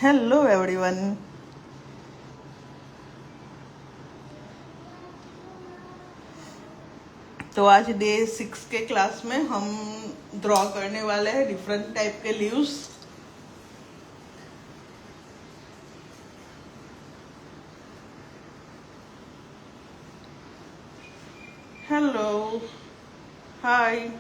Hello everyone. तो आज day 6 के क्लास में हम ड्रॉ करने वाले हैं डिफरेंट टाइप के leaves. Hello, hi.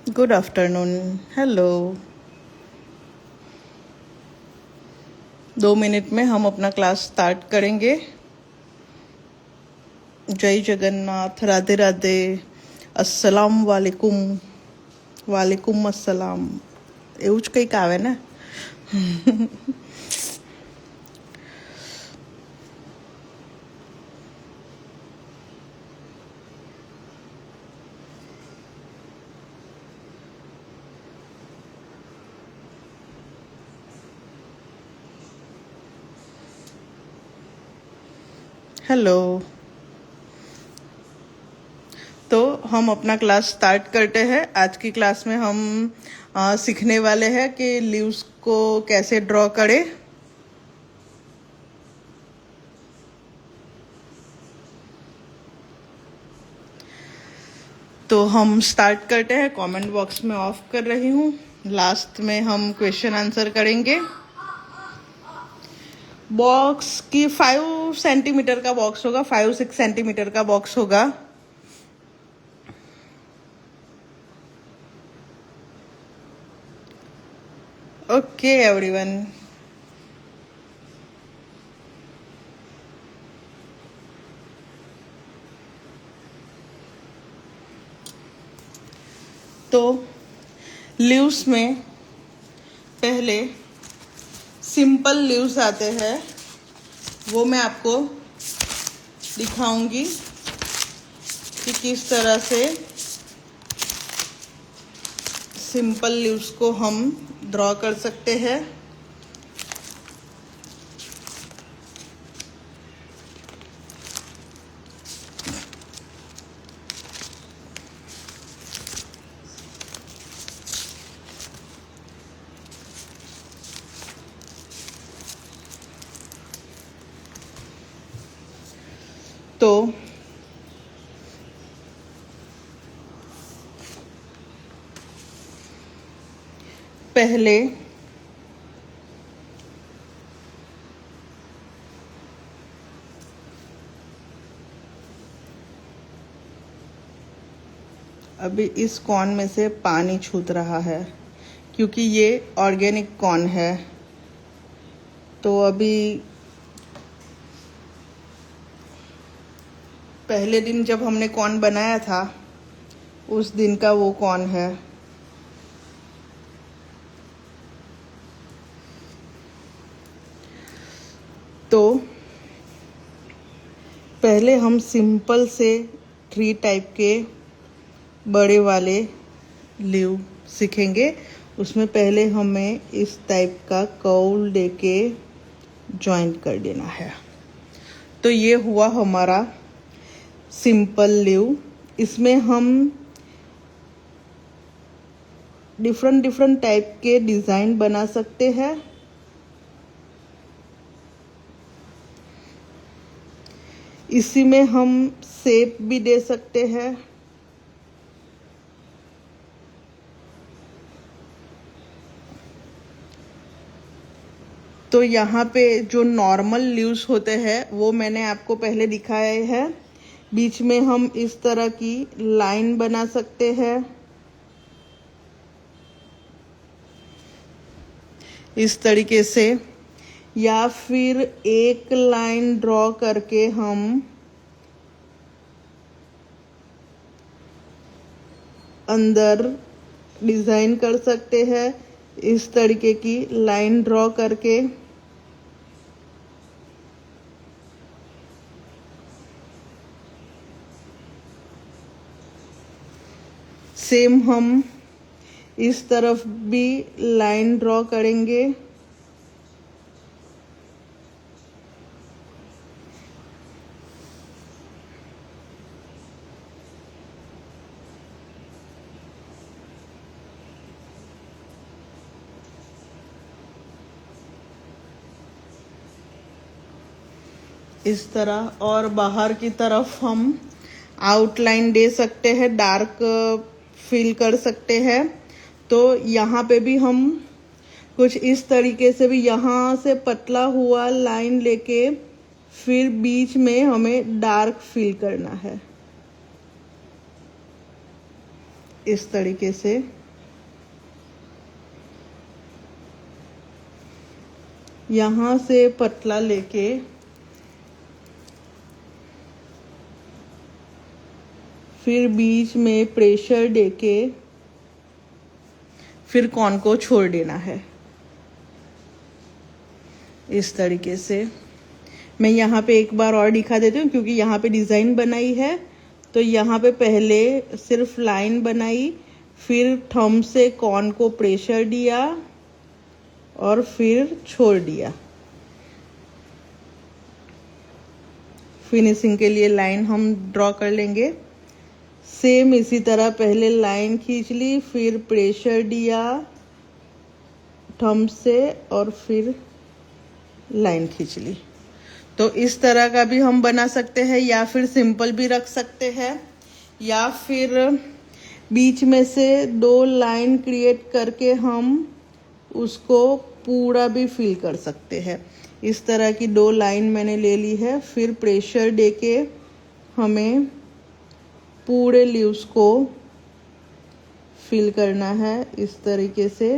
Good afternoon. Hello. 2 minute में हम अपना क्लास स्टार्ट करेंगे। जय जगन्नाथ, राधे राधे, अस्सलाम वालेकुम, वालेकुम अस्सलाम। એવું જ કંઈક આવે ને। हेलो। तो हम अपना क्लास स्टार्ट करते हैं। आज की क्लास में हम सीखने वाले हैं कि लीव्स को कैसे ड्रॉ करें। तो हम स्टार्ट करते हैं। कमेंट बॉक्स में ऑफ कर रही हूँ। लास्ट में हम क्वेश्चन आंसर करेंगे। बॉक्स की 5 सेंटीमीटर का बॉक्स होगा, 5-6 सेंटीमीटर का बॉक्स होगा। Okay everyone. तो लीव्स में पहले सिंपल लीव्स आते हैं, वो मैं आपको दिखाऊंगी कि किस तरह से सिंपल लीव्स को हम ड्रॉ कर सकते हैं। तो पहले अभी इस कॉर्न में से पानी छूट रहा है क्योंकि ये ऑर्गेनिक कॉर्न है। तो अभी पहले दिन जब हमने कॉर्न बनाया था उस दिन का वो कॉर्न है। तो पहले हम सिंपल से ट्री टाइप के बड़े वाले लीव सीखेंगे। उसमें पहले हमें इस टाइप का कर्व देके जॉइंट कर देना है। तो ये हुआ हमारा सिंपल लीव। इसमें हम डिफरेंट टाइप के डिज़ाइन बना सकते हैं। इसी में हम शेप भी दे सकते हैं। तो यहाँ पे जो नॉर्मल लीव्स होते हैं वो मैंने आपको पहले दिखाए हैं। बीच में हम इस तरह की लाइन बना सकते हैं, इस तरीके से, या फिर एक लाइन ड्रॉ करके हम अंदर डिजाइन कर सकते हैं। इस तरीके की लाइन ड्रॉ करके सेम हम इस तरफ भी लाइन ड्रॉ करेंगे। इस तरह, और बाहर की तरफ हम आउटलाइन दे सकते हैं, डार्क फील कर सकते हैं। तो यहाँ पे भी हम कुछ इस तरीके से भी यहाँ से पतला हुआ लाइन लेके फिर बीच में हमें डार्क फील करना है, इस तरीके से। यहाँ से पतला लेके फिर बीच में प्रेशर देके फिर कॉर्न को छोड़ देना है, इस तरीके से। मैं यहाँ पे एक बार और दिखा देती हूँ, क्योंकि यहाँ पे डिज़ाइन बनाई है। तो यहाँ पे पहले सिर्फ लाइन बनाई, फिर थंब से कॉर्न को प्रेशर दिया और फिर छोड़ दिया। फिनिशिंग के लिए लाइन हम ड्रॉ कर लेंगे। सेम इसी तरह पहले लाइन खींच ली, फिर प्रेशर दिया थंब से और फिर लाइन खींच ली। तो इस तरह का भी हम बना सकते हैं, या फिर सिंपल भी रख सकते हैं, या फिर बीच में से 2 लाइन क्रिएट करके हम उसको पूरा भी फिल कर सकते हैं। इस तरह की 2 लाइन मैंने ले ली है, फिर प्रेशर देके हमें पूरे लीव्स को फिल करना है, इस तरीके से।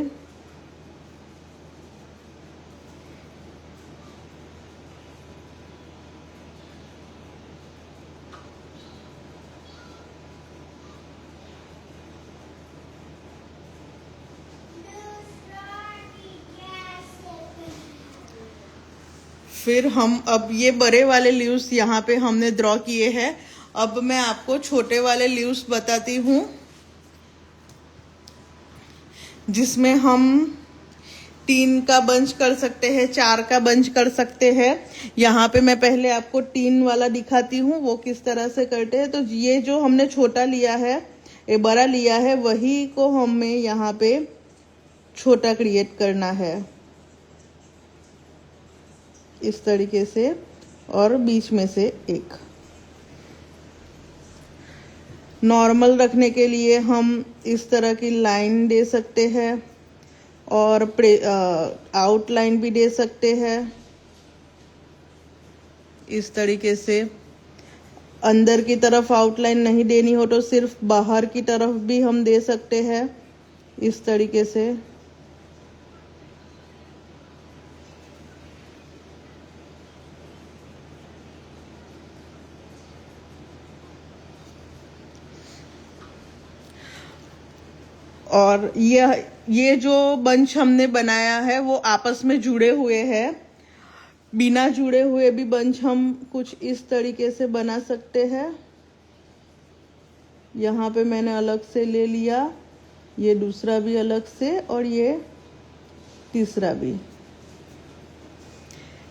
फिर हम अब ये बड़े वाले लीव्स यहाँ पे हमने ड्रॉ किए हैं। अब मैं आपको छोटे वाले लीव्स बताती हूँ, जिसमें हम 3 का बंच कर सकते हैं, 4 का बंच कर सकते हैं। यहाँ पे मैं पहले आपको 3 वाला दिखाती हूँ, वो किस तरह से करते हैं। तो ये जो हमने छोटा लिया है, ये बड़ा लिया है, वही को हमें यहाँ पे छोटा क्रिएट करना है, इस तरीके से, और बीच में से एक। नॉर्मल रखने के लिए हम इस तरह की लाइन दे सकते हैं और आउटलाइन भी दे सकते हैं, इस तरीके से। अंदर की तरफ आउटलाइन नहीं देनी हो तो सिर्फ बाहर की तरफ भी हम दे सकते हैं, इस तरीके से। और ये जो बंच हमने बनाया है वो आपस में जुड़े हुए हैं। बिना जुड़े हुए भी बंच हम कुछ इस तरीके से बना सकते हैं। यहाँ पे मैंने अलग से ले लिया, ये दूसरा भी अलग से, और ये तीसरा भी।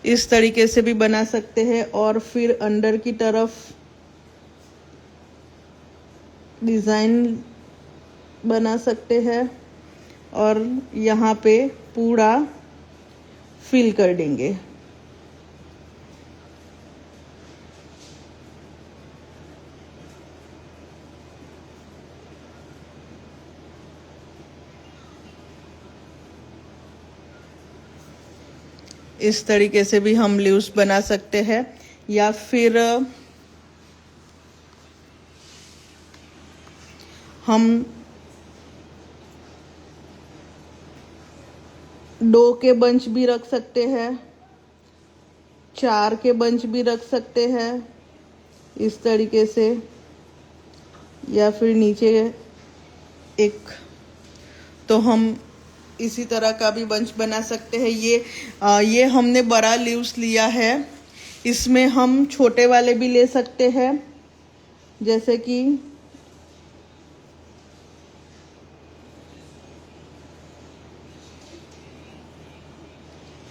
इस तरीके से भी बना सकते हैं। और फिर अंदर की तरफ डिज़ाइन बना सकते हैं और यहाँ पे पूरा फिल कर देंगे। इस तरीके से भी हम लीव्स बना सकते हैं, या फिर हम 2 के बंच भी रख सकते हैं, 4 के बंच भी रख सकते हैं, इस तरीके से, या फिर नीचे एक। तो हम इसी तरह का भी बंच बना सकते हैं। ये हमने बड़ा लीव्स लिया है, इसमें हम छोटे वाले भी ले सकते हैं, जैसे कि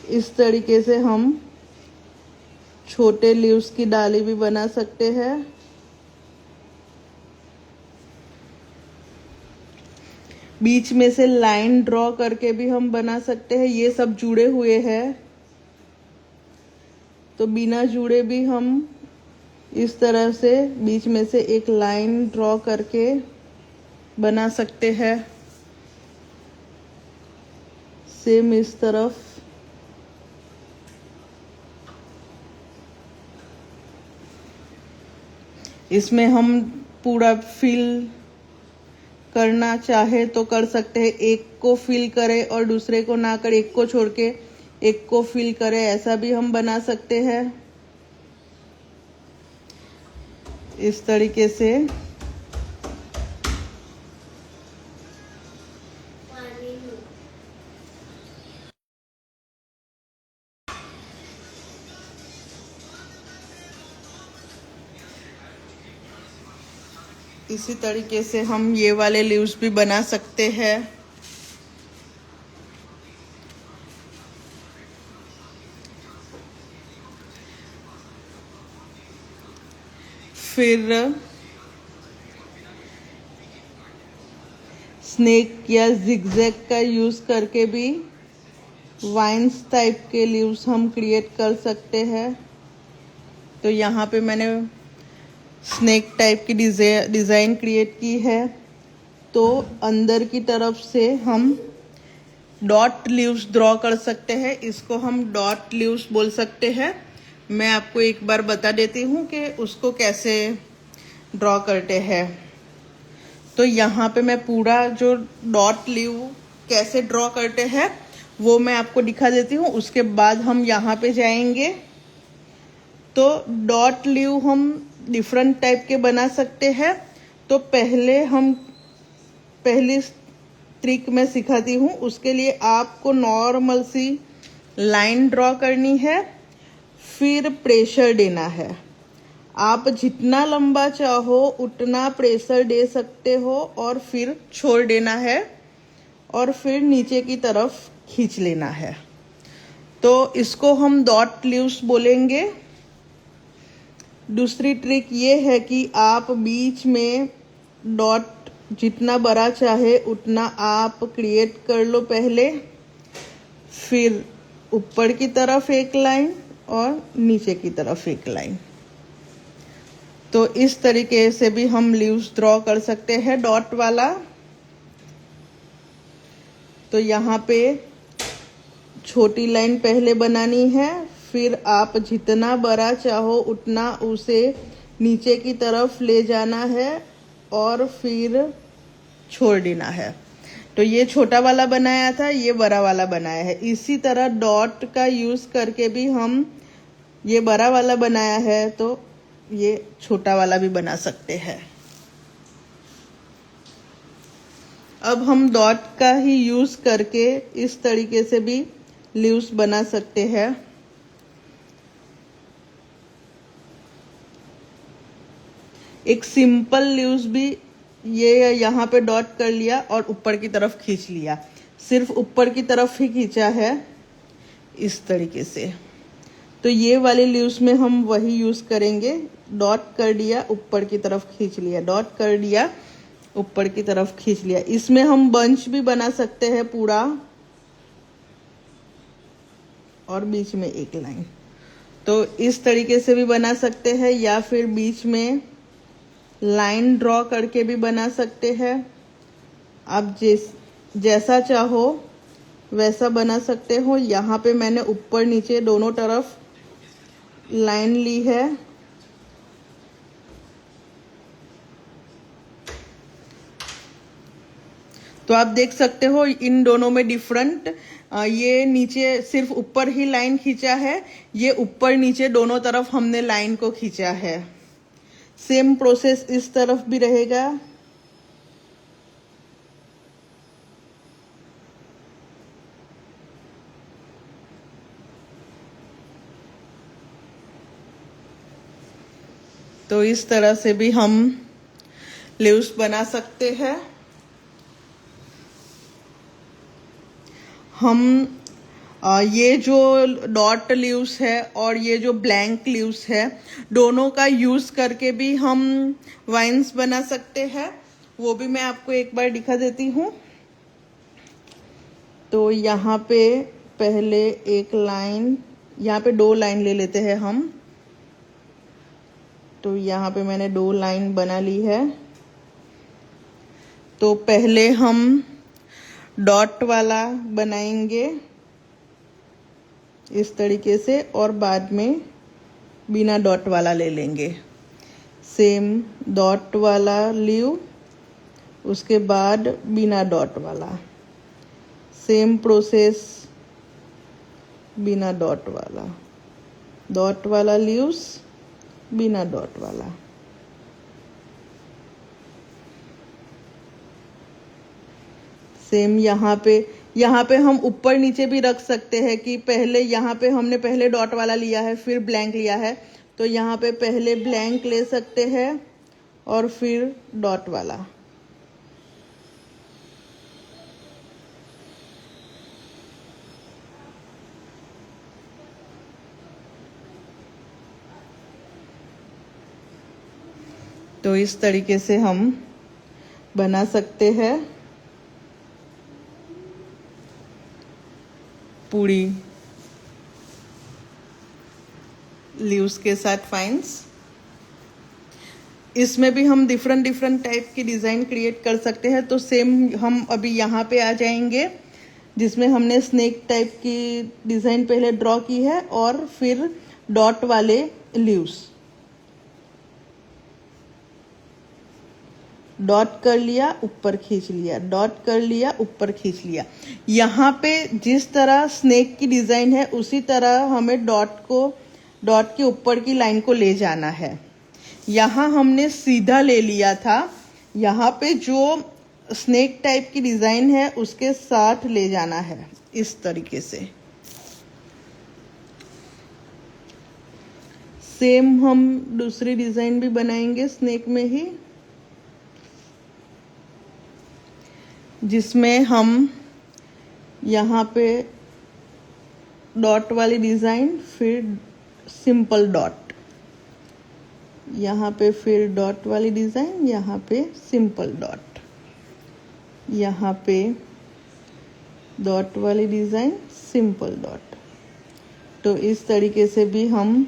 इस तरीके से हम छोटे लीव्स की डाली भी बना सकते हैं। बीच में से लाइन ड्रॉ करके भी हम बना सकते हैं। ये सब जुड़े हुए हैं। तो बिना जुड़े भी हम इस तरह से बीच में से एक लाइन ड्रॉ करके बना सकते हैं। सेम इस तरफ इसमें हम पूरा फिल करना चाहे तो कर सकते हैं, एक को फिल करें और दूसरे को ना करें, एक को छोड़ के एक को फिल करें, ऐसा भी हम बना सकते हैं इस तरीके से। इसी तरीके से हम ये वाले लीव्स भी बना सकते हैं। फिर स्नेक या जिगजैग का यूज करके भी वाइन्स टाइप के लीव्स हम क्रिएट कर सकते हैं। तो यहाँ पे मैंने स्नेक टाइप की डिजाइन क्रिएट की है। तो अंदर की तरफ से हम डॉट लीव्स ड्रॉ कर सकते हैं, इसको हम डॉट लीव्स बोल सकते हैं। मैं आपको एक बार बता देती हूँ कि उसको कैसे ड्रॉ करते हैं। तो यहाँ पे मैं पूरा जो डॉट लीव कैसे ड्रॉ करते हैं वो मैं आपको दिखा देती हूँ, उसके बाद हम यहाँ पे जाएंगे। तो डॉट लीव हम डिफरेंट टाइप के बना सकते हैं। तो पहली ट्रिक मैं सिखाती हूँ, उसके लिए आपको नॉर्मल सी लाइन ड्रॉ करनी है, फिर प्रेशर देना है। आप जितना लंबा चाहो उतना प्रेशर दे सकते हो और फिर छोड़ देना है और फिर नीचे की तरफ खींच लेना है। तो इसको हम डॉट लीव्स बोलेंगे। दूसरी ट्रिक ये है कि आप बीच में डॉट जितना बड़ा चाहे उतना आप क्रिएट कर लो पहले, फिर ऊपर की तरफ एक लाइन और नीचे की तरफ एक लाइन। तो इस तरीके से भी हम लीव्स ड्रॉ कर सकते हैं डॉट वाला। तो यहाँ पे छोटी लाइन पहले बनानी है, फिर आप जितना बड़ा चाहो उतना उसे नीचे की तरफ ले जाना है और फिर छोड़ देना है। तो ये छोटा वाला बनाया था, ये बड़ा वाला बनाया है। इसी तरह डॉट का यूज करके भी हम ये बड़ा वाला बनाया है तो ये छोटा वाला भी बना सकते हैं। अब हम डॉट का ही यूज करके इस तरीके से भी लीव्स बना सकते हैं। एक सिंपल लीव्स भी ये यहाँ पे डॉट कर लिया और ऊपर की तरफ खींच लिया, सिर्फ ऊपर की तरफ ही खींचा है इस तरीके से। तो ये वाले लीव्स में हम वही यूज करेंगे, डॉट कर दिया ऊपर की तरफ खींच लिया, डॉट कर दिया ऊपर की तरफ खींच लिया। इसमें हम बंच भी बना सकते हैं पूरा और बीच में एक लाइन। तो इस तरीके से भी बना सकते हैं या फिर बीच में लाइन ड्रॉ करके भी बना सकते हैं। आप जैसा चाहो वैसा बना सकते हो। यहाँ पे मैंने ऊपर नीचे दोनों तरफ लाइन ली है। तो आप देख सकते हो इन दोनों में डिफरेंट, ये नीचे सिर्फ ऊपर ही लाइन खींचा है, ये ऊपर नीचे दोनों तरफ हमने लाइन को खींचा है। सेम प्रोसेस इस तरफ भी रहेगा। तो इस तरह से भी हम लीव्स बना सकते हैं। हम ये जो डॉट लीव्स है और ये जो ब्लैंक लीव्स है दोनों का यूज करके भी हम वाइन्स बना सकते हैं। वो भी मैं आपको एक बार दिखा देती हूँ। तो यहाँ पे पहले एक लाइन यहाँ पे 2 लाइन ले लेते हैं हम। तो यहाँ पे मैंने 2 लाइन बना ली है। तो पहले हम डॉट वाला बनाएंगे इस तरीके से, और बाद में बिना डॉट वाला ले लेंगे। सेम डॉट वाला लीव, उसके बाद बिना डॉट वाला, सेम प्रोसेस बिना डॉट वाला लीव्स, बिना डॉट वाला। सेम यहाँ पे हम ऊपर नीचे भी रख सकते हैं कि पहले यहाँ पे हमने पहले डॉट वाला लिया है फिर ब्लैंक लिया है, तो यहाँ पे पहले ब्लैंक ले सकते हैं और फिर डॉट वाला। तो इस तरीके से हम बना सकते हैं पूरी लीव्स के साथ फाइन्स। इसमें भी हम डिफरेंट टाइप की डिज़ाइन क्रिएट कर सकते हैं। तो सेम हम अभी यहाँ पे आ जाएंगे जिसमें हमने स्नेक टाइप की डिज़ाइन पहले ड्रॉ की है और फिर डॉट वाले लीव्स। डॉट कर लिया, ऊपर खींच लिया, डॉट कर लिया, ऊपर खींच लिया। यहाँ पे जिस तरह स्नेक की डिज़ाइन है उसी तरह हमें डॉट के ऊपर की लाइन को ले जाना है। यहाँ हमने सीधा ले लिया था, यहाँ पे जो स्नेक टाइप की डिज़ाइन है उसके साथ ले जाना है इस तरीके से। सेम हम दूसरी डिज़ाइन भी बनाएंगे स्नेक में ही, जिसमें हम यहाँ पे डॉट वाली डिज़ाइन, फिर सिंपल डॉट, यहाँ पे फिर डॉट वाली डिज़ाइन, यहाँ पे सिंपल डॉट, यहाँ पे डॉट वाली डिज़ाइन, सिंपल डॉट। तो इस तरीके से भी हम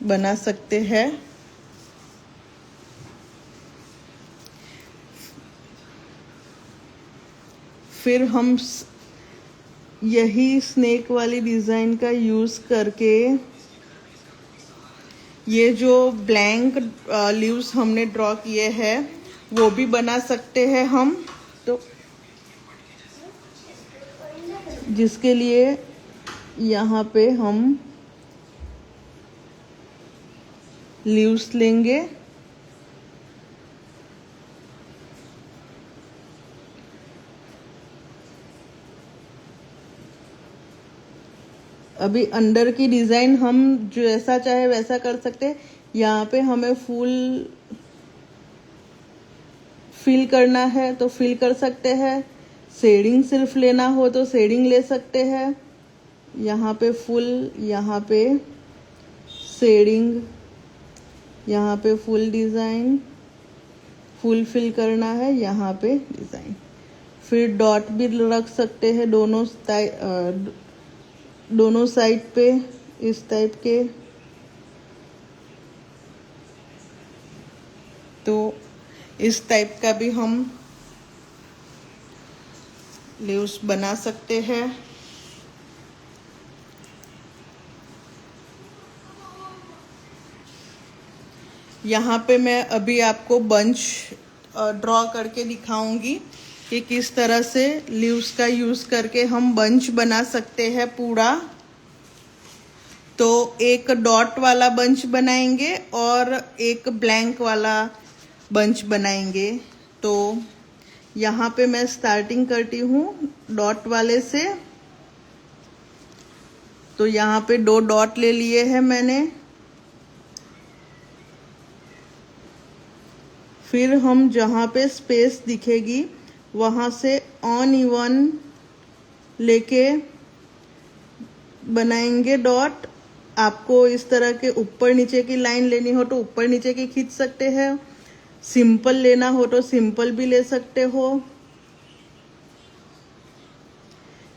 बना सकते हैं। फिर हम यही स्नेक वाली डिज़ाइन का यूज़ करके ये जो ब्लैंक लीव्स हमने ड्रॉ किए हैं वो भी बना सकते हैं हम। तो जिसके लिए यहाँ पे हम लीव्स लेंगे, अभी अंडर की डिज़ाइन हम जैसा चाहे वैसा कर सकते हैं। यहाँ पे हमें फूल फिल करना है तो फिल कर सकते हैं, शेडिंग सिर्फ लेना हो तो शेडिंग ले सकते हैं। यहाँ पे फुल, यहाँ पे शेडिंग, यहाँ पे फुल डिज़ाइन, फुल फिल करना है, यहाँ पे डिज़ाइन। फिर डॉट भी रख सकते हैं दोनों साइड पे इस टाइप के। तो इस टाइप का भी हम लीव्स बना सकते हैं। यहाँ पे मैं अभी आपको बंच ड्रॉ करके दिखाऊंगी कि किस तरह से लीव्स का यूज़ करके हम बंच बना सकते हैं पूरा। तो एक डॉट वाला बंच बनाएंगे और एक ब्लैंक वाला बंच बनाएंगे। तो यहाँ पे मैं स्टार्टिंग करती हूँ डॉट वाले से। तो यहाँ पे 2 डॉट ले लिए हैं मैंने। फिर हम जहाँ पे स्पेस दिखेगी वहाँ से ऑन इवन लेके बनाएंगे डॉट। आपको इस तरह के ऊपर नीचे की लाइन लेनी हो तो ऊपर नीचे की खींच सकते हैं, सिंपल लेना हो तो सिंपल भी ले सकते हो।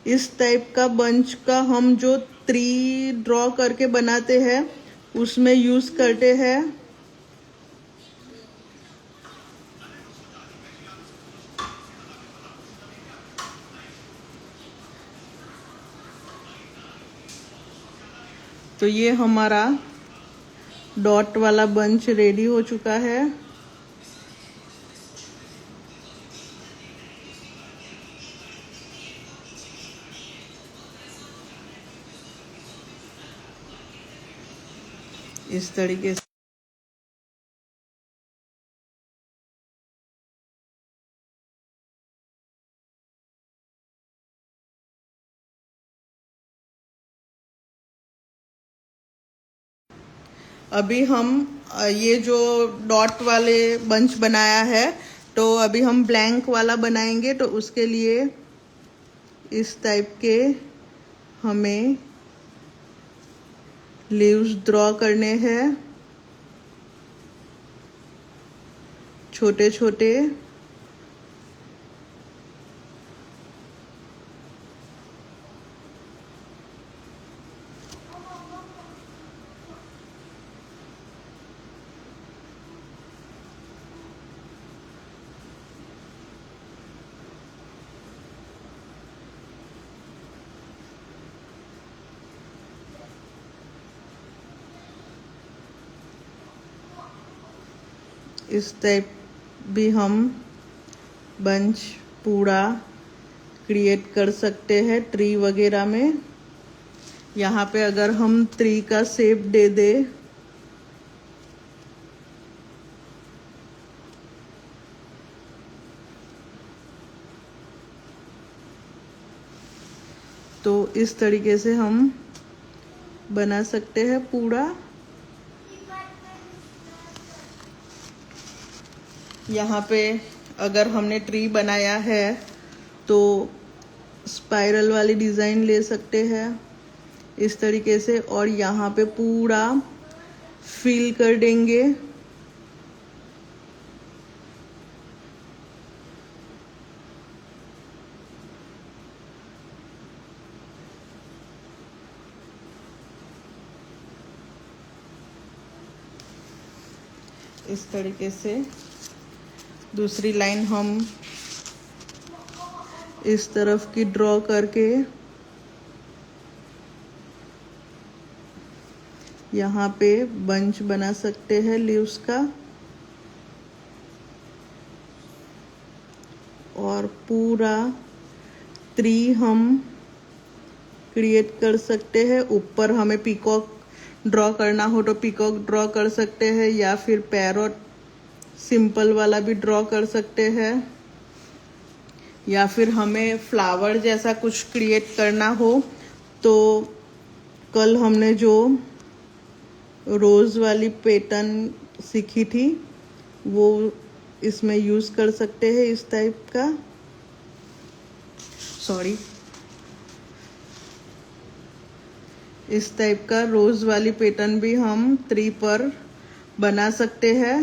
इस टाइप का बंच का हम जो ट्री ड्रॉ करके बनाते हैं उसमें यूज करते हैं। तो ये हमारा डॉट वाला बंच रेडी हो चुका है। इस तरीके से अभी हम ये जो डॉट वाले बंच बनाया है तो अभी हम ब्लैंक वाला बनाएंगे। तो उसके लिए इस टाइप के हमें लीव्स ड्रॉ करने हैं छोटे छोटे। इस टाइप भी हम बंच पूरा क्रिएट कर सकते हैं ट्री वगैरह में। यहाँ पे अगर हम ट्री का शेप दे दे तो इस तरीके से हम बना सकते हैं पूरा। यहाँ पे अगर हमने ट्री बनाया है तो स्पाइरल वाली डिज़ाइन ले सकते हैं इस तरीके से और यहाँ पे पूरा फिल कर देंगे। इस तरीके से दूसरी लाइन हम इस तरफ की ड्रॉ करके यहाँ पे बंच बना सकते हैं लीव्स का और पूरा ट्री हम क्रिएट कर सकते हैं। ऊपर हमें पीकॉक ड्रॉ करना हो तो पीकॉक ड्रॉ कर सकते हैं या फिर पैरोट सिंपल वाला भी ड्रॉ कर सकते हैं या फिर हमें फ्लावर जैसा कुछ क्रिएट करना हो तो कल हमने जो रोज वाली पैटर्न सीखी थी वो इसमें यूज कर सकते हैं इस टाइप का। इस टाइप का रोज वाली पैटर्न भी हम ट्री पर बना सकते हैं।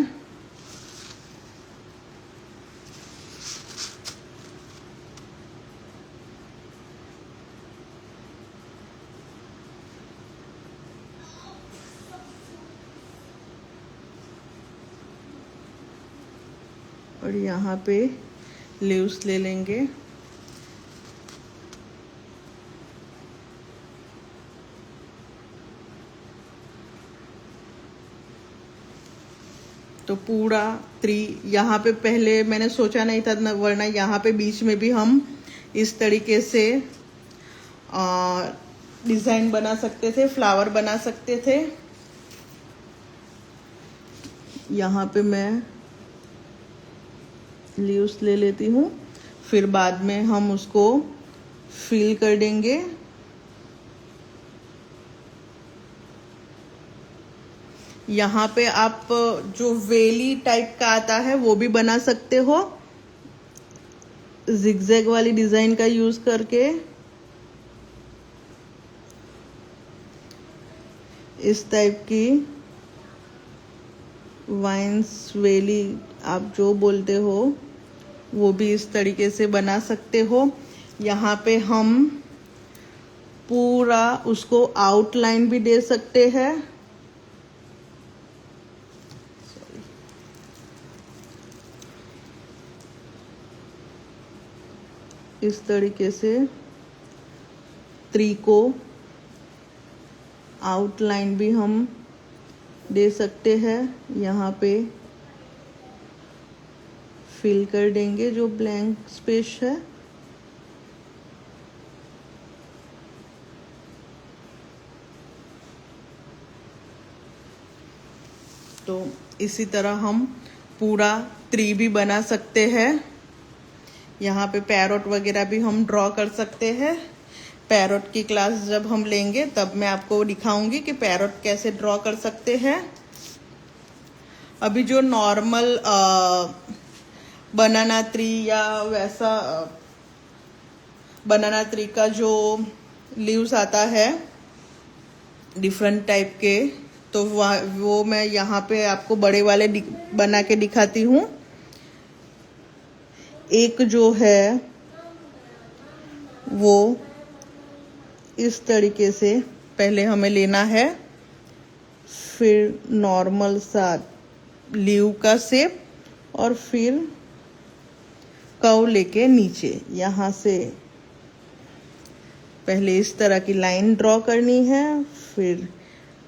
और यहाँ पे लीव्स ले लेंगे। तो पूरा ट्री यहाँ पे पहले मैंने सोचा नहीं था वरना यहाँ पे बीच में भी हम इस तरीके से डिजाइन बना सकते थे, फ्लावर बना सकते थे। यहाँ पे मैं लीव्स ले लेती हूँ फिर बाद में हम उसको फिल कर देंगे। यहाँ पे आप जो वेली टाइप का आता है वो भी बना सकते हो जिगजैग वाली डिजाइन का यूज करके। इस टाइप की वाइन्स वेली आप जो बोलते हो वो भी इस तरीके से बना सकते हो। यहाँ पे हम पूरा उसको आउटलाइन भी दे सकते हैं। इस तरीके से ट्री को आउटलाइन भी हम दे सकते हैं। यहाँ पे फिल कर देंगे जो ब्लैंक स्पेस है। तो इसी तरह हम पूरा ट्री भी बना सकते हैं। यहाँ पे पैरोट वगैरह भी हम ड्रॉ कर सकते हैं। पैरोट की क्लास जब हम लेंगे तब मैं आपको दिखाऊंगी कि पैरोट कैसे ड्रॉ कर सकते हैं। अभी जो नॉर्मल बनाना ट्री या वैसा बनाना ट्री का जो लीव्स आता है डिफरेंट टाइप के, तो वो मैं यहाँ पे आपको बड़े वाले बना के दिखाती हूँ। एक जो है वो इस तरीके से पहले हमें लेना है, फिर नॉर्मल सा लीव का शेप और फिर कर्व लेके नीचे यहाँ से पहले इस तरह की लाइन ड्रॉ करनी है, फिर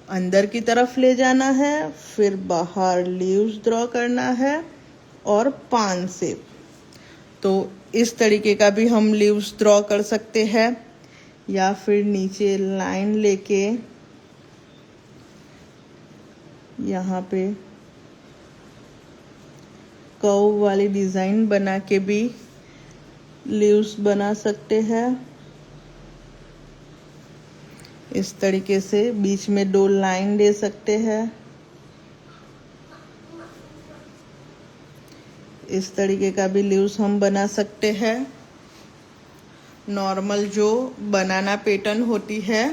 अंदर की तरफ ले जाना है, फिर बाहर लीव्स ड्रॉ करना है और पान शेप। तो इस तरीके का भी हम लीव्स ड्रॉ कर सकते हैं, या फिर नीचे लाइन लेके यहाँ पे कर्व वाली डिजाइन बना के भी लीव्स बना सकते हैं। इस तरीके से बीच में 2 लाइन दे सकते हैं। इस तरीके का भी लीव्स हम बना सकते हैं। नॉर्मल जो बनाना पैटर्न होती है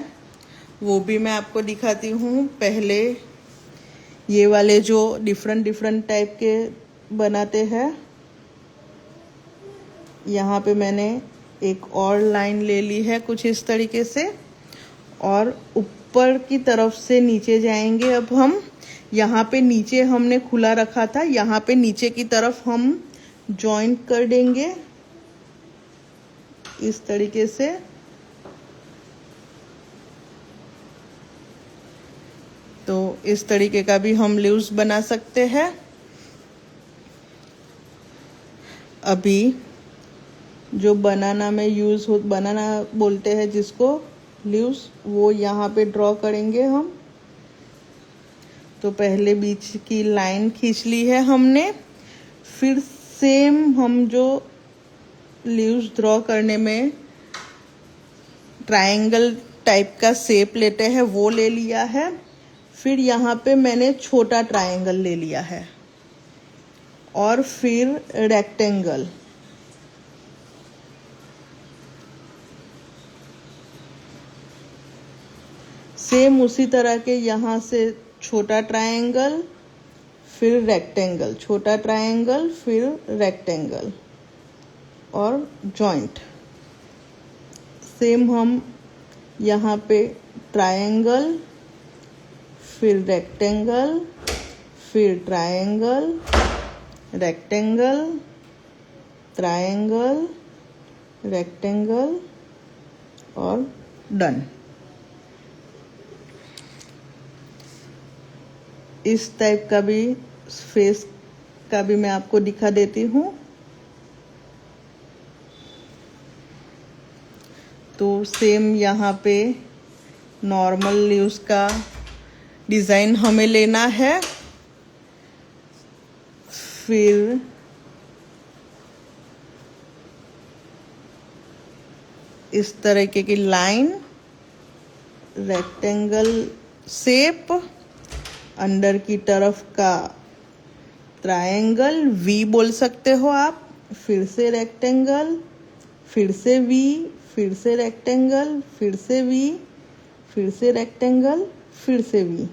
वो भी मैं आपको दिखाती हूँ। पहले ये वाले जो डिफरेंट टाइप के बनाते हैं, यहाँ पे मैंने एक और लाइन ले ली है कुछ इस तरीके से, और ऊपर की तरफ से नीचे जाएंगे। अब हम यहाँ पे नीचे हमने खुला रखा था, यहाँ पे नीचे की तरफ हम जॉइंट कर देंगे इस तरीके से। तो इस तरीके का भी हम लीव्स बना सकते हैं। अभी जो बनाना में यूज हो, बनाना बोलते हैं जिसको लीव्स, वो यहाँ पे ड्रॉ करेंगे हम। तो पहले बीच की लाइन खींच ली है हमने, फिर सेम हम जो लीव्स ड्रॉ करने में ट्रायंगल टाइप का शेप लेते हैं वो ले लिया है। फिर यहाँ पे मैंने छोटा ट्रायंगल ले लिया है और फिर रेक्टेंगल। सेम उसी तरह के यहाँ से छोटा ट्रायंगल, फिर रेक्टेंगल, छोटा ट्रायंगल, फिर रेक्टेंगल और जॉइंट। सेम हम यहाँ पे ट्रायंगल, फिर रेक्टेंगल, फिर ट्रायंगल, रेक्टेंगल, ट्रायंगल, रेक्टेंगल और डन। इस टाइप का भी फेस का भी मैं आपको दिखा देती हूँ। तो सेम यहाँ पे नॉर्मल लीव्स का डिज़ाइन हमें लेना है, फिर इस तरीके की लाइन, रेक्टेंगल शेप, अंदर की तरफ का ट्रायंगल, वी बोल सकते हो आप, फिर से रेक्टेंगल, फिर से वी, फिर से रेक्टेंगल, फिर से वी, फिर से रेक्टेंगल, फिर से वी।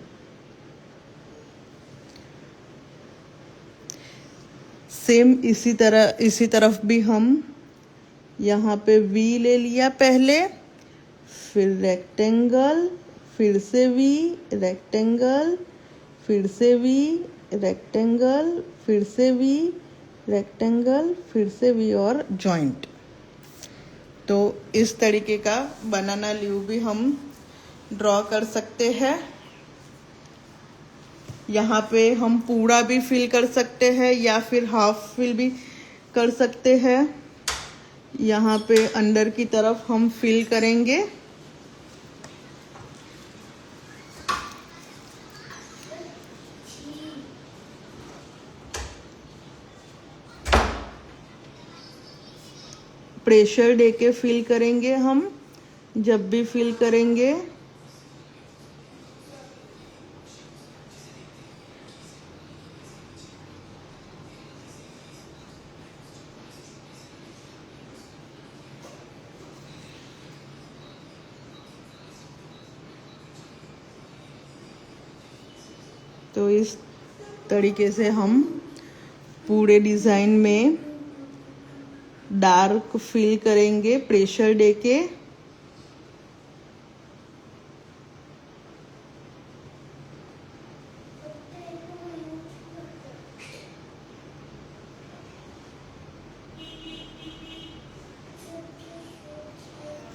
सेम इसी तरफ भी हम यहाँ पे वी ले लिया पहले, फिर रेक्टेंगल, फिर से वी, रेक्टेंगल, फिर से वी, रेक्टेंगल, फिर से वी, रेक्टेंगल, फिर से वी और जॉइंट। तो इस तरीके का बनाना लीव भी हम ड्रॉ कर सकते हैं। यहाँ पे हम पूरा भी फिल कर सकते हैं या फिर हाफ फिल भी कर सकते हैं। यहाँ पे अंदर की तरफ हम फिल करेंगे। प्रेशर दे के फिल करेंगे हम। जब भी फिल करेंगे तो इस तरीके से हम पूरे डिज़ाइन में डार्क फिल करेंगे प्रेशर दे के।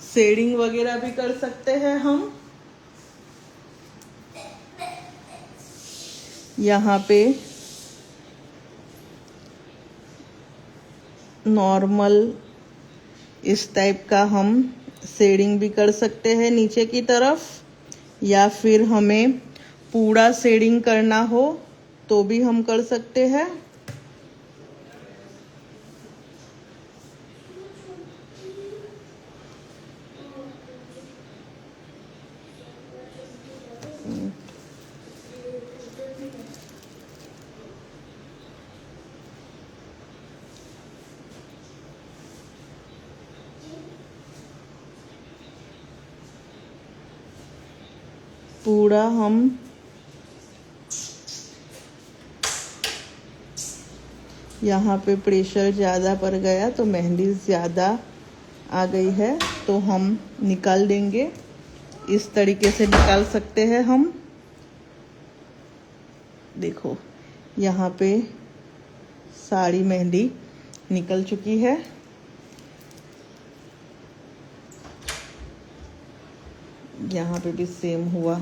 शेडिंग वगैरह भी कर सकते हैं हम। यहाँ पे नॉर्मल इस टाइप का हम शेडिंग भी कर सकते हैं नीचे की तरफ, या फिर हमें पूरा शेडिंग करना हो तो भी हम कर सकते हैं। पूरा हम यहाँ पे प्रेशर ज़्यादा पड़ गया तो मेहंदी ज़्यादा आ गई है तो हम निकाल देंगे। इस तरीके से निकाल सकते हैं हम। देखो यहाँ पे सारी मेहंदी निकल चुकी है। यहाँ पे भी सेम हुआ।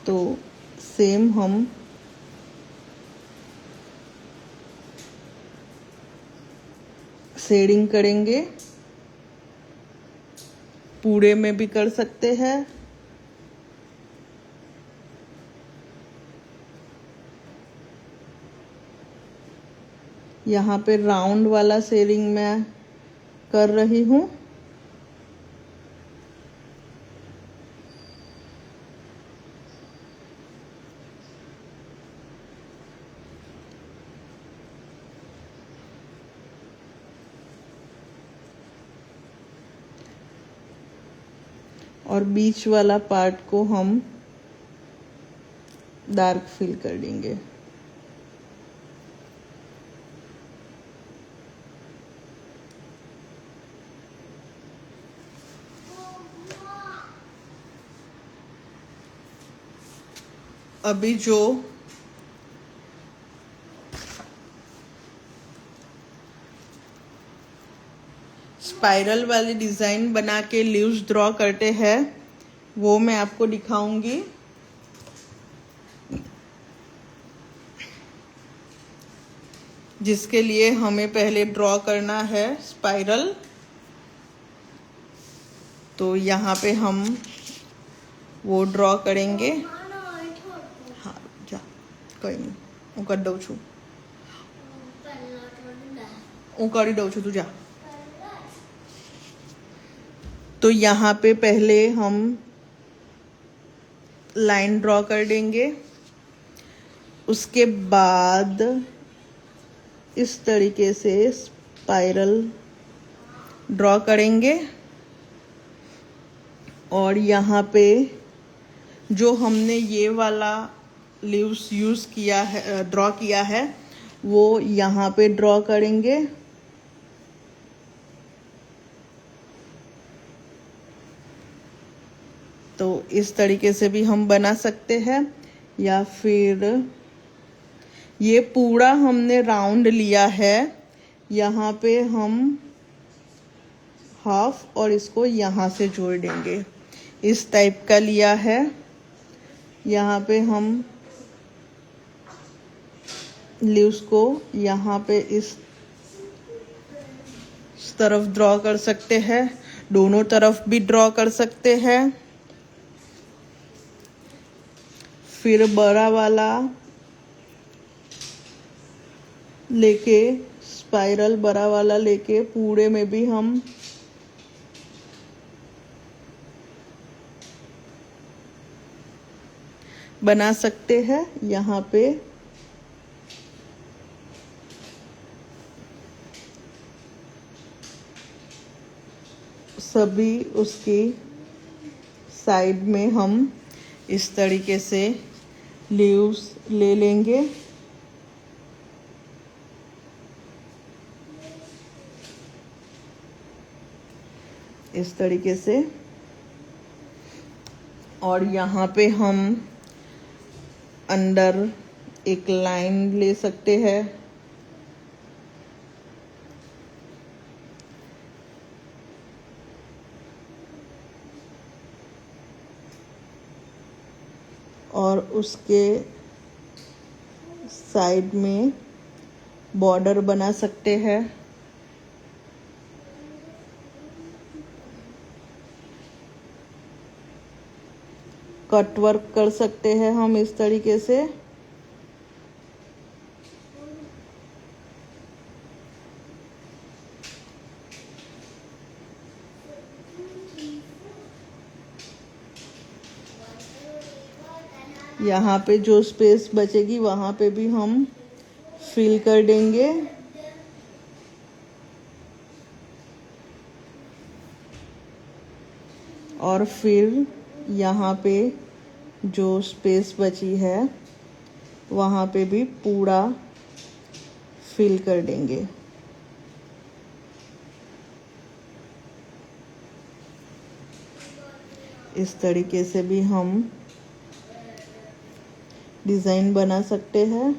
तो सेम हम शेडिंग करेंगे। पूरे में भी कर सकते हैं। यहाँ पे राउंड वाला शेडिंग मैं कर रही हूँ। और बीच वाला पार्ट को हम डार्क फिल कर देंगे। अभी जो स्पाइरल वाली डिज़ाइन बना के लीव्स ड्रॉ करते हैं वो मैं आपको दिखाऊंगी। जिसके लिए हमें पहले ड्रॉ करना है स्पाइरल। तो यहाँ पे हम वो ड्रॉ करेंगे। हाँ जा कोई नहीं, હું કરી દઉં છું, હું કરી દઉં છું, તું जा। तो यहाँ पे पहले हम लाइन ड्रॉ कर देंगे। उसके बाद इस तरीके से स्पाइरल ड्रॉ करेंगे। और यहाँ पे जो हमने ये वाला लीव्स यूज़ किया है, ड्रॉ किया है, वो यहाँ पे ड्रॉ करेंगे। तो इस तरीके से भी हम बना सकते हैं, या फिर ये पूरा हमने राउंड लिया है, यहाँ पे हम हाफ और इसको यहाँ से जोड़ देंगे। इस टाइप का लिया है, यहाँ पे हम लीव्स को यहाँ पे इस तरफ ड्रॉ कर सकते हैं, दोनों तरफ भी ड्रॉ कर सकते हैं। फिर बड़ा वाला लेके, स्पाइरल बड़ा वाला लेके पूरे में भी हम बना सकते हैं। यहाँ पे सभी उसकी साइड में हम इस तरीके से लीव्स ले लेंगे। इस तरीके से, और यहाँ पे हम अंदर एक लाइन ले सकते हैं। और उसके साइड में बॉर्डर बना सकते हैं। कट वर्क कर सकते हैं हम इस तरीके से। यहाँ पे जो स्पेस बचेगी वहाँ पे भी हम फिल कर देंगे। और फिर यहाँ पे जो स्पेस बची है वहाँ पे भी पूरा फिल कर देंगे। इस तरीके से भी हम डिज़ाइन बना सकते हैं।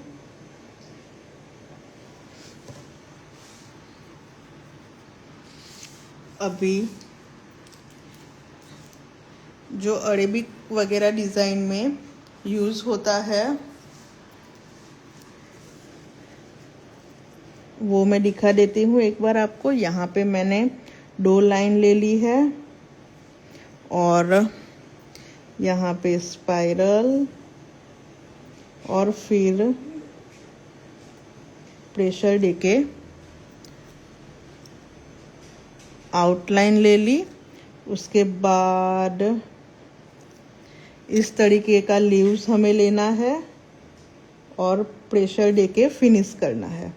अभी जो अरेबिक वगैरह डिज़ाइन में यूज़ होता है वो मैं दिखा देती हूँ एक बार आपको। यहाँ पे मैंने 2 लाइन ले ली है और यहाँ पे स्पाइरल और फिर प्रेशर देके आउटलाइन ले ली। उसके बाद इस तरीके का लीव्स हमें लेना है और प्रेशर देके फिनिश करना है।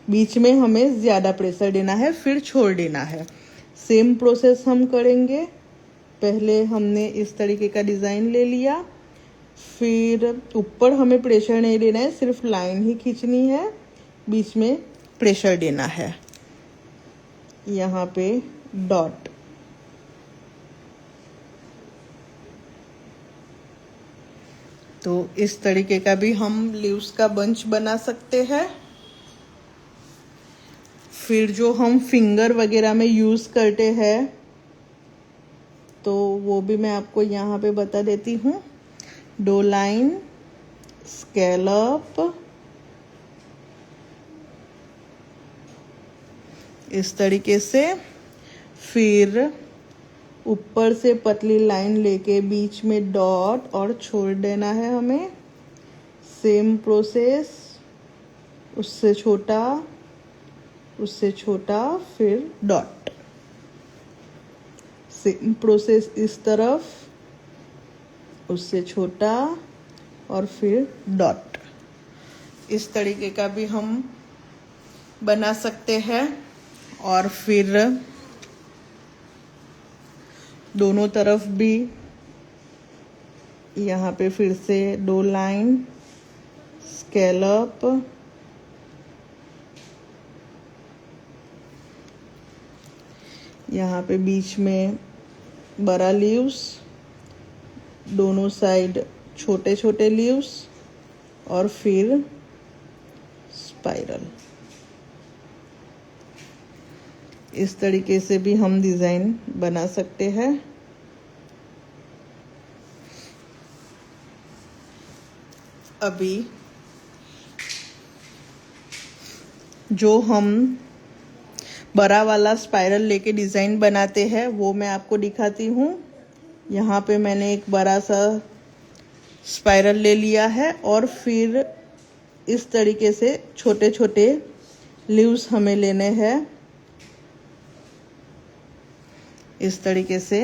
बीच में हमें ज़्यादा प्रेशर देना है, फिर छोड़ देना है। सेम प्रोसेस हम करेंगे। पहले हमने इस तरीके का डिज़ाइन ले लिया, फिर ऊपर हमें प्रेशर नहीं देना है, सिर्फ लाइन ही खींचनी है, बीच में प्रेशर देना है। यहाँ पे डॉट। तो इस तरीके का भी हम लीव्स का बंच बना सकते हैं। फिर जो हम फिंगर वगैरह में यूज़ करते हैं तो वो भी मैं आपको यहाँ पे बता देती हूँ। 2 लाइन, स्कैलप, इस तरीके से। फिर ऊपर से पतली लाइन लेके बीच में डॉट और छोड़ देना है हमें। सेम प्रोसेस, उससे छोटा, उससे छोटा, फिर डॉट। सेम प्रोसेस इस तरफ, उससे छोटा और फिर डॉट। इस तरीके का भी हम बना सकते हैं। और फिर दोनों तरफ भी यहाँ पे फिर से 2 लाइन स्कैलप, यहाँ पे बीच में बड़ा लीव्स, दोनों साइड छोटे छोटे लीव्स और फिर स्पाइरल। इस तरीके से भी हम डिज़ाइन बना सकते हैं। अभी जो हम बड़ा वाला स्पाइरल लेके डिज़ाइन बनाते हैं वो मैं आपको दिखाती हूँ। यहाँ पे मैंने एक बड़ा सा स्पाइरल ले लिया है और फिर इस तरीके से छोटे छोटे लीव्स हमें लेने हैं। इस तरीके से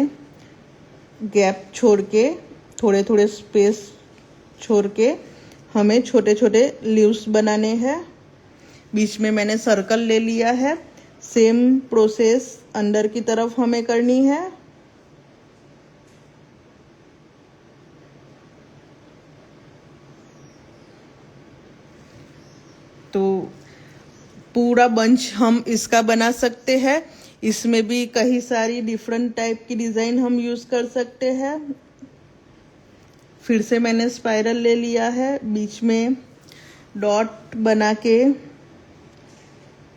गैप छोड़ के, थोड़े थोड़े स्पेस छोड़ के हमें छोटे छोटे लीव्स बनाने हैं। बीच में मैंने सर्कल ले लिया है। सेम प्रोसेस अंदर की तरफ हमें करनी है। तो पूरा बंच हम इसका बना सकते हैं। इसमें भी कई सारी डिफरेंट टाइप की डिज़ाइन हम यूज़ कर सकते हैं। फिर से मैंने स्पाइरल ले लिया है। बीच में डॉट बना के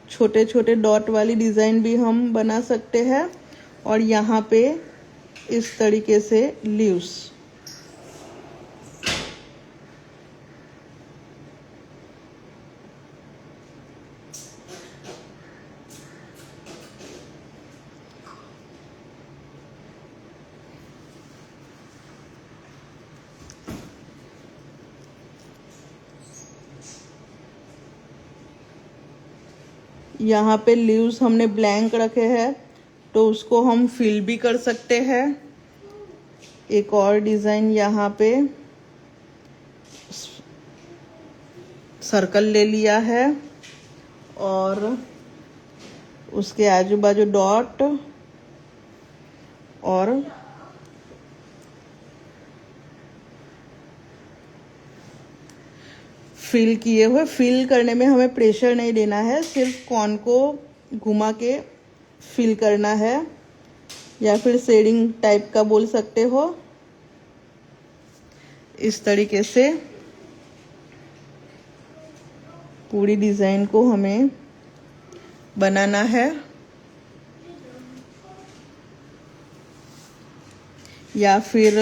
छोटे छोटे डॉट वाली डिज़ाइन भी हम बना सकते हैं। और यहाँ पे इस तरीके से लीव्स। यहाँ पे लीव्स हमने ब्लैंक रखे हैं तो उसको हम फिल भी कर सकते हैं। एक और डिज़ाइन यहाँ पे सर्कल ले लिया है और उसके आजू बाजू डॉट और फिल किए हुए। फिल करने में हमें प्रेशर नहीं देना है, सिर्फ कॉर्न को घुमा के फिल करना है या फिर शेडिंग टाइप का बोल सकते हो। इस तरीके से पूरी डिज़ाइन को हमें बनाना है। या फिर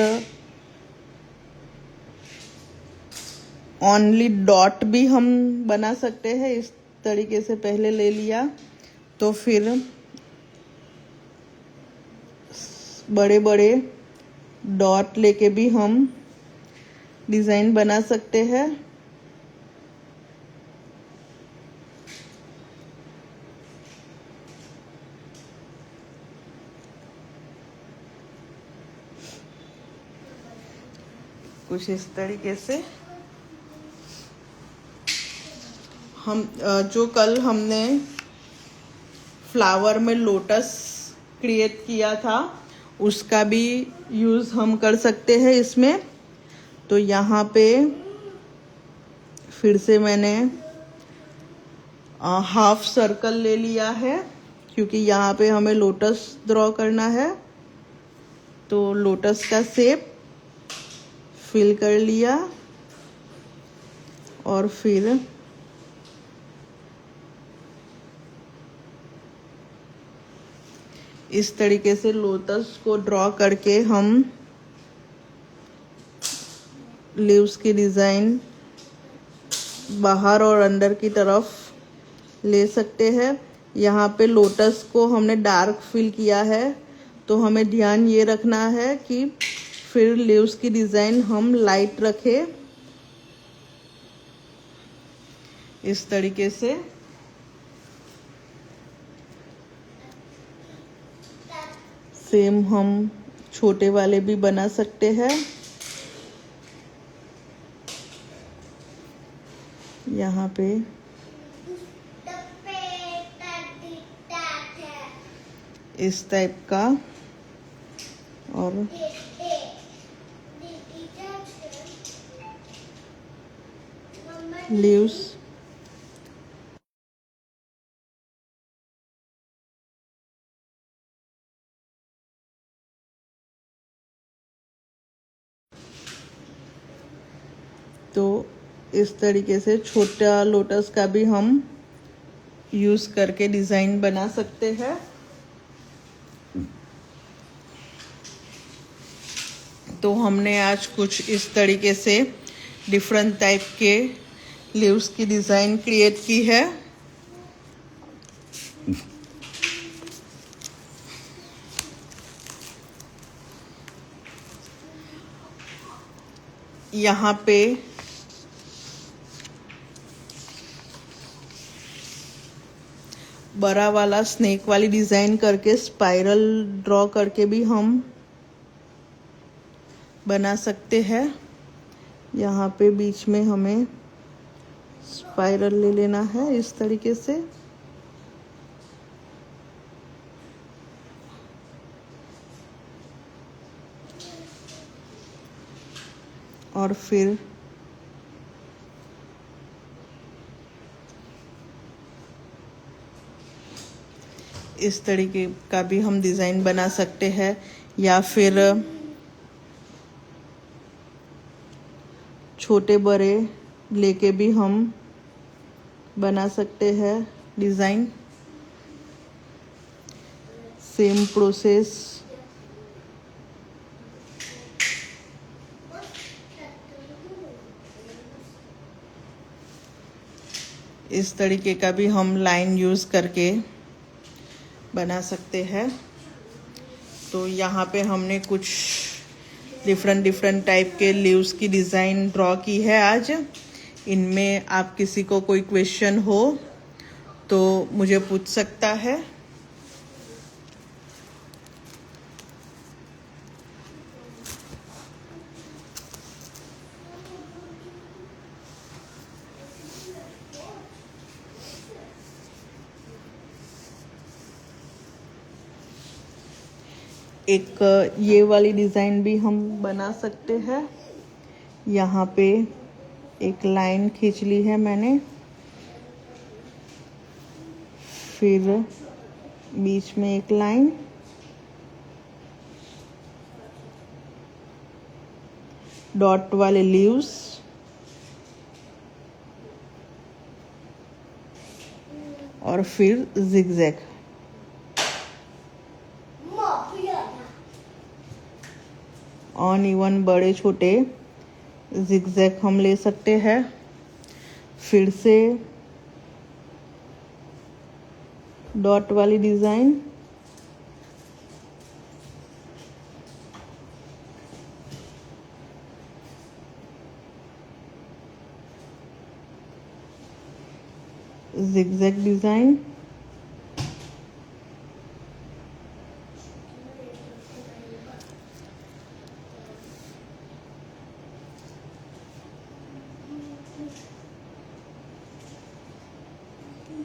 ओनली डॉट भी हम बना सकते हैं। इस तरीके से पहले ले लिया तो फिर बड़े बड़े डॉट लेके भी हम डिज़ाइन बना सकते हैं। कुछ इस तरीके से हम जो कल हमने फ्लावर में लोटस क्रिएट किया था उसका भी यूज़ हम कर सकते हैं इसमें। तो यहाँ पे फिर से मैंने हाफ सर्कल ले लिया है क्योंकि यहाँ पे हमें लोटस ड्रॉ करना है। तो लोटस का शेप फिल कर लिया और फिर इस तरीके से लोटस को ड्रॉ करके हम लीव्स की डिज़ाइन बाहर और अंदर की तरफ ले सकते हैं। यहाँ पे लोटस को हमने डार्क फिल किया है तो हमें ध्यान ये रखना है कि फिर लीव्स की डिज़ाइन हम लाइट रखें। इस तरीके से सेम हम छोटे वाले भी बना सकते हैं। यहाँ पे इस टाइप का और लीव्स तो इस तरीके से छोटा लोटस का भी हम यूज करके डिजाइन बना सकते हैं। तो हमने आज कुछ इस तरीके से डिफरेंट टाइप के लीव्स की डिजाइन क्रिएट की है। यहाँ पे बड़ा वाला स्नेक वाली डिजाइन करके स्पाइरल ड्रॉ करके भी हम बना सकते हैं। यहाँ पे बीच में हमें स्पाइरल ले लेना है इस तरीके से और फिर इस तरीके का भी हम डिजाइन बना सकते हैं, या फिर छोटे बड़े लेके भी हम बना सकते हैं डिजाइन। सेम प्रोसेस इस तरीके का भी हम लाइन यूज करके बना सकते हैं। तो यहाँ पे हमने कुछ डिफरेंट टाइप के लीव्स की डिज़ाइन ड्रॉ की है आज। इनमें आप किसी को कोई क्वेश्चन हो तो मुझे पूछ सकता है। एक ये वाली डिज़ाइन भी हम बना सकते हैं। यहाँ पे एक लाइन खींच ली है मैंने, फिर बीच में एक लाइन, डॉट वाले लीव्स और फिर जिगजैग। ऑन इवन बड़े छोटे जिगजैग हम ले सकते हैं। फिर से डॉट वाली डिजाइन, जिगजैग डिजाइन,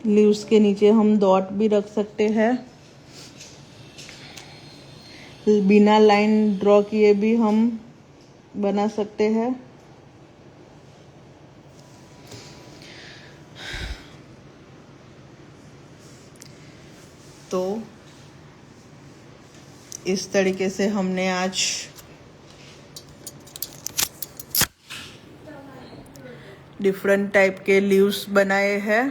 लीव्स के नीचे हम डॉट भी रख सकते हैं। बिना लाइन ड्रॉ किए भी हम बना सकते हैं। तो इस तरीके से हमने आज डिफरेंट टाइप के लीव्स बनाए हैं।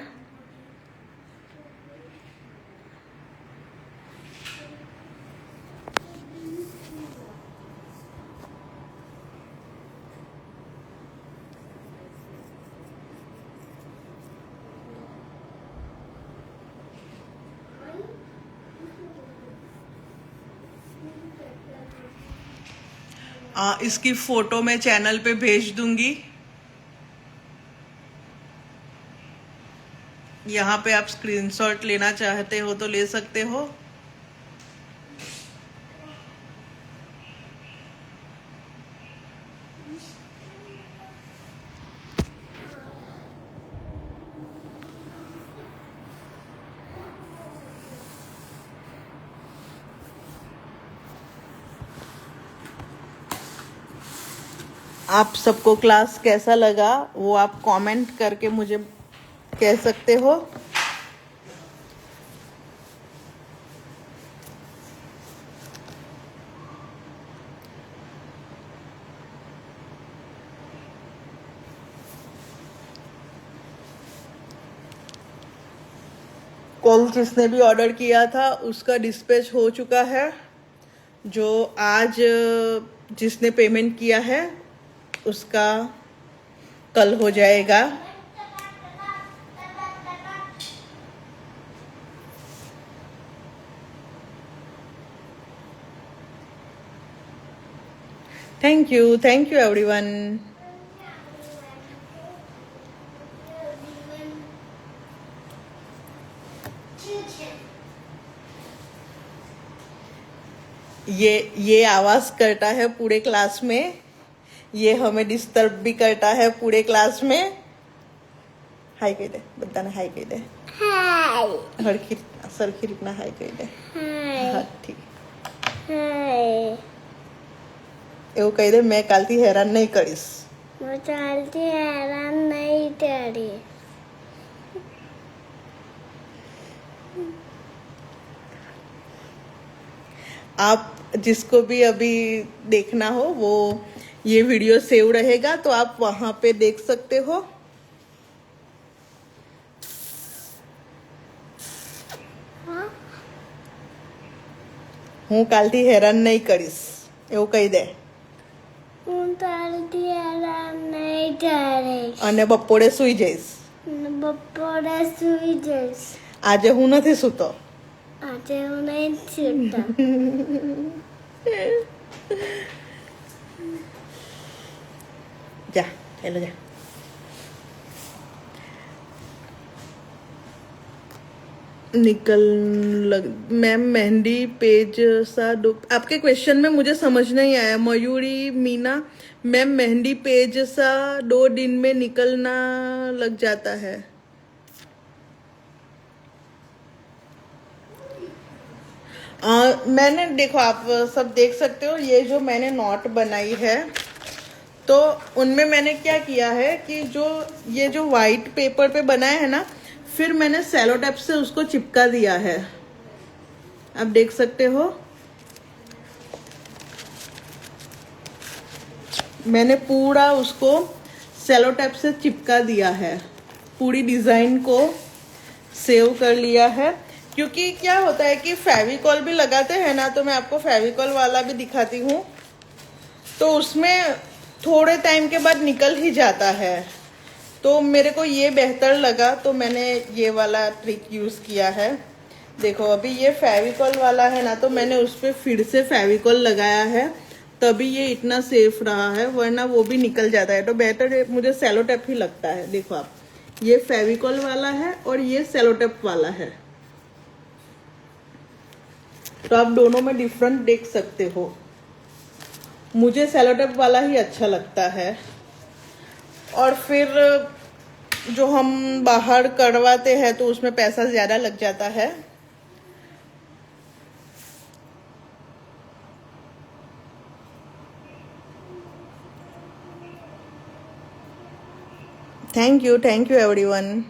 इसकी फोटो मैं चैनल पे भेज दूंगी। यहाँ पे आप स्क्रीनशॉट लेना चाहते हो तो ले सकते हो। आप सबको क्लास कैसा लगा वो आप कमेंट करके मुझे कह सकते हो। कल जिसने भी ऑर्डर किया था उसका डिस्पैच हो चुका है। जो आज जिसने पेमेंट किया है उसका कल हो जाएगा। Thank you everyone. ये आवाज करता है पूरे क्लास में, ये हमें डिस्टर्ब भी करता है पूरे क्लास में। हाय कह दे, बताना हाय कह दे। हाय हड़की सरखी रितना हाय कह दे। हाय ठीक हाय એવું કહી દે, मैं કાલથી હેરાન નહીં કરીશ। मैं કાલથી હેરાન નહીં કરીશ। आप जिसको भी अभी देखना हो वो ये वीडियो सेव रहेगा तो आप वहां पे देख सकते हो। હું કાલથી હેરાન નહીં કરીશ એવું કહી દે। હું કાલથી હેરાન નહીં કરીશ અને બપોરે સૂઈ જઈશ। બપોરે સૂઈ જઈશ। આજે હું નથી સૂતો। આજે હું નહીં સૂતો। जा चलो जा। निकल लग मैम मेहंदी पेज सा आपके क्वेश्चन में मुझे समझ नहीं आया। मयूरी मीना मैम मेहंदी पेज सा 2 दिन में निकलना लग जाता है। मैंने देखो आप सब देख सकते हो ये जो मैंने नॉट बनाई है तो उनमें मैंने क्या किया है कि जो ये जो वाइट पेपर पे बनाया है ना फिर मैंने सेलो टेप से उसको चिपका दिया है। आप देख सकते हो मैंने पूरा उसको सेलो टेप से चिपका दिया है, पूरी डिजाइन को सेव कर लिया है। क्योंकि क्या होता है कि फेविकॉल भी लगाते हैं ना, तो मैं आपको फेविकॉल वाला भी दिखाती हूँ, तो उसमें थोड़े टाइम के बाद निकल ही जाता है। तो मेरे को ये बेहतर लगा तो मैंने ये वाला ट्रिक यूज किया है। देखो अभी ये फेविकॉल वाला है ना, तो मैंने उस पर फिर से फेविकॉल लगाया है तभी ये इतना सेफ रहा है, वरना वो भी निकल जाता है। तो बेहतर मुझे सेलो टेप ही लगता है। देखो आप ये फेविकॉल वाला है और ये सेलो टेप वाला है, तो आप दोनों में डिफरेंट देख सकते हो। मुझे सेलो टेप वाला ही अच्छा लगता है। और फिर जो हम बाहर करवाते हैं तो उसमें पैसा ज्यादा लग जाता है। Thank you everyone.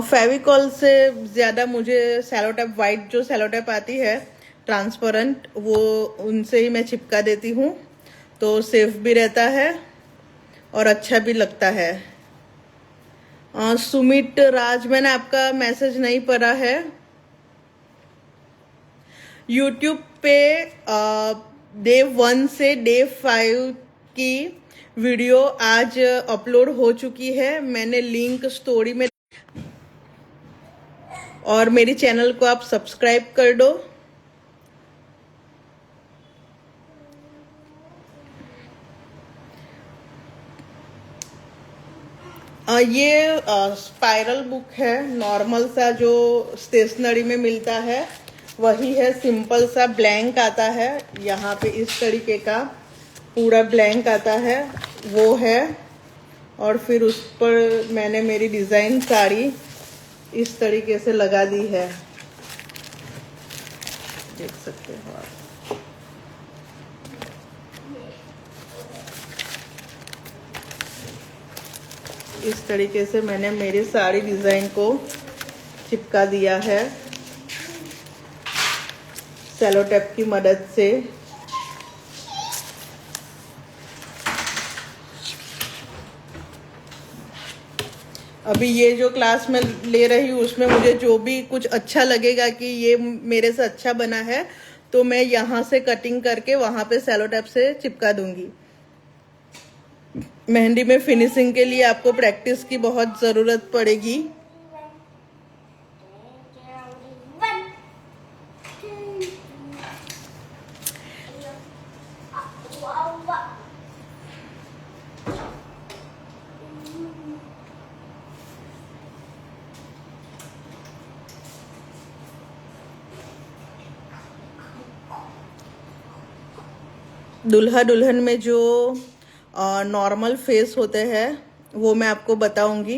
फेविकॉल से ज़्यादा मुझे सेलो टेप वाइट जो सेलो टेप आती है ट्रांसपेरेंट, वो उनसे ही मैं चिपका देती हूँ, तो सेफ भी रहता है और अच्छा भी लगता है। सुमित राज मैंने आपका मैसेज नहीं पढ़ा है। यूट्यूब पे डे 1 से डे 5 की वीडियो आज अपलोड हो चुकी है। मैंने लिंक स्टोरी में, और मेरी चैनल को आप सब्सक्राइब कर दो। ये स्पाइरल बुक है, नॉर्मल सा जो स्टेशनरी में मिलता है वही है। सिंपल सा ब्लैंक आता है, यहाँ पे इस तरीके का पूरा ब्लैंक आता है वो है। और फिर उस पर मैंने मेरी डिज़ाइन साड़ी इस तरीके से लगा दी है, देख सकते हो आप। इस तरीके से मैंने मेरी साड़ी डिजाइन को चिपका दिया है सेलो टेप की मदद से। अभी ये जो क्लास में ले रही हूँ उसमें मुझे जो भी कुछ अच्छा लगेगा कि ये मेरे से अच्छा बना है तो मैं यहाँ से कटिंग करके वहां पे सेलो टेप से चिपका दूंगी। मेहंदी में फिनिशिंग के लिए आपको प्रैक्टिस की बहुत ज़रूरत पड़ेगी। दुल्हा दुल्हन में जो नॉर्मल फेस होते हैं वो मैं आपको बताऊंगी।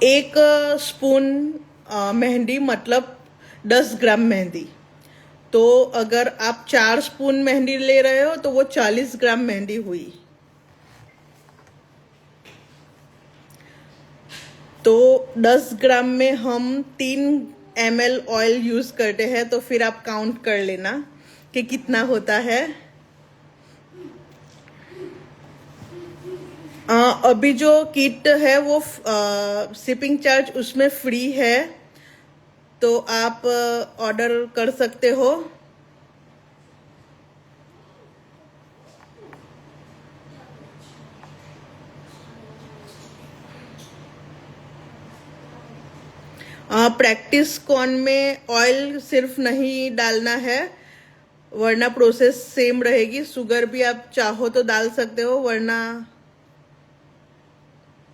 एक स्पून मेहंदी मतलब 10 ग्राम मेहंदी। तो अगर आप 4 स्पून मेहंदी ले रहे हो तो वो 40 ग्राम मेहंदी हुई। तो 10 ग्राम में हम 3 ml ऑयल यूज करते हैं, तो फिर आप काउंट कर लेना कि कितना होता है। अभी जो किट है वो शिपिंग चार्ज उसमें फ्री है, तो आप ऑर्डर कर सकते हो। प्रैक्टिस कॉर्न में ऑयल सिर्फ नहीं डालना है वरना प्रोसेस सेम रहेगी। शुगर भी आप चाहो तो डाल सकते हो वरना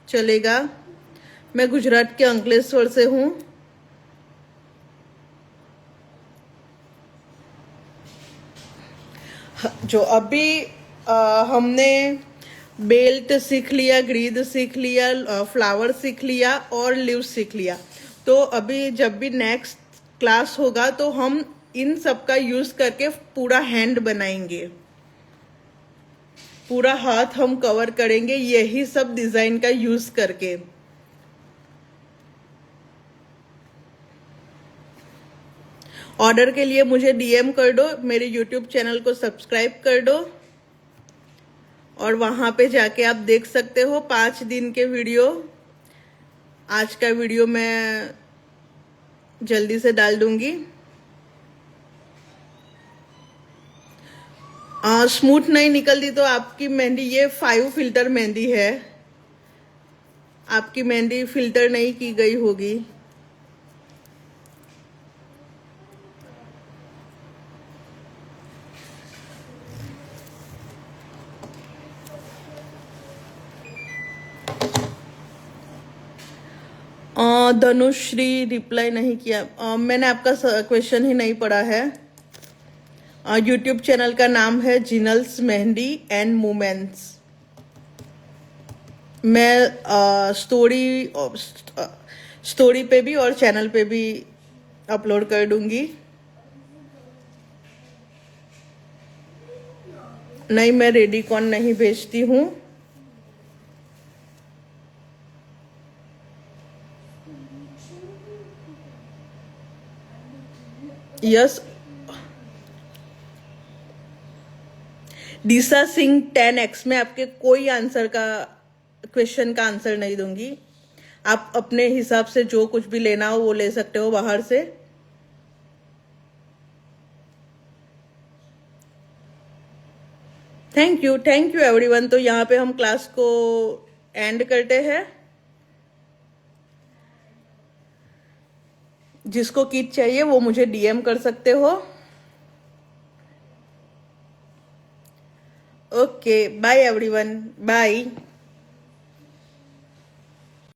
चलेगा। मैं गुजरात के अंकलेश्वर से हूँ। जो अभी हमने बेल्ट सीख लिया, ग्रीद सीख लिया, फ्लावर सीख लिया और लीव सीख लिया। तो अभी जब भी नेक्स्ट क्लास होगा तो हम इन सब का यूज करके पूरा हैंड बनाएंगे, पूरा हाथ हम कवर करेंगे यही सब डिजाइन का यूज करके। ऑर्डर के लिए मुझे डीएम कर दो, मेरे यूट्यूब चैनल को सब्सक्राइब कर दो और वहां पे जाके आप देख सकते हो 5 दिन के वीडियो। आज का वीडियो मैं जल्दी से डाल दूंगी। स्मूथ नहीं निकलती तो आपकी मेहंदी, ये 5 फिल्टर मेहंदी है, आपकी मेहंदी फिल्टर नहीं की गई होगी। धनुश्री रिप्लाई नहीं किया। मैंने आपका क्वेश्चन ही नहीं पढ़ा है। यूट्यूब चैनल का नाम है जिनल्स मेहंदी एंड मूमेंट्स। मैं स्टोरी पे भी और चैनल पे भी अपलोड कर दूंगी। नहीं, मैं रेडी कॉर्न नहीं बेचती हूँ। यस, दिशा सिंह 10x में आपके कोई आंसर का क्वेश्चन का आंसर नहीं दूंगी। आप अपने हिसाब से जो कुछ भी लेना हो वो ले सकते हो बाहर से। Thank you everyone. तो यहाँ पे हम क्लास को एंड करते हैं। जिसको किट चाहिए वो मुझे डीएम कर सकते हो। Okay, bye everyone, bye.